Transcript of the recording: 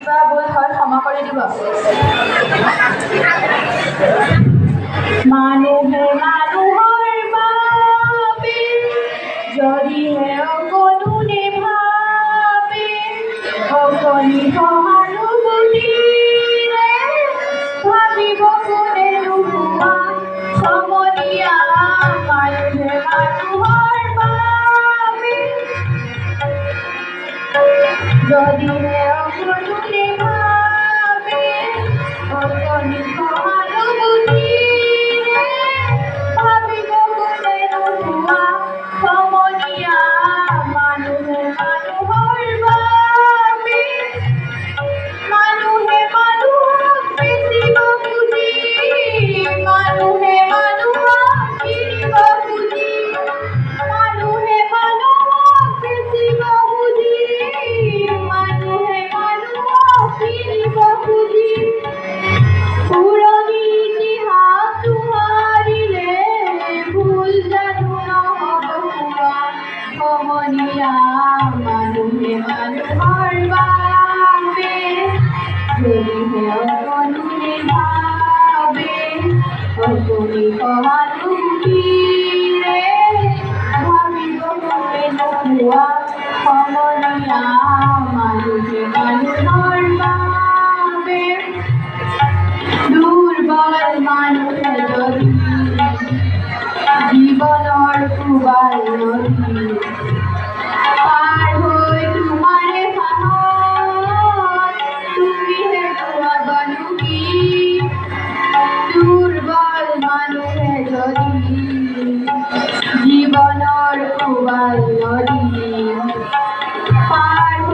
কিবা ভুল হয় ক্ষমা কৰি দিব। মানুহে মানুহৰ বাবে যদিহে অকণো নেভাবে, অকণি সহানুভূতিৰে ভাবিব কোনে নোহোৱা সমনীয়া। মানুহে মানুহৰ বাবে যদিহে অকণো নেভাবে, অকণি সহানুভূতিৰে ভাবিব কোনে নোহোৱা সমনীয়া। মানুহে মানুহৰ বাবে মানুহে মানুহক বেচিব খুজি, মানুহে মানুহক কিনিব খুজি, মানুহে মানুহক বেচিব খুজি, মানুহে মানুহক কিনিব খুজি। পুৰণি ইতিহাস দোহাৰিলে ভুল জানো নহ'ব হোৱা সমনীয়া। মানুহে মানুহৰ বাবে যদিহে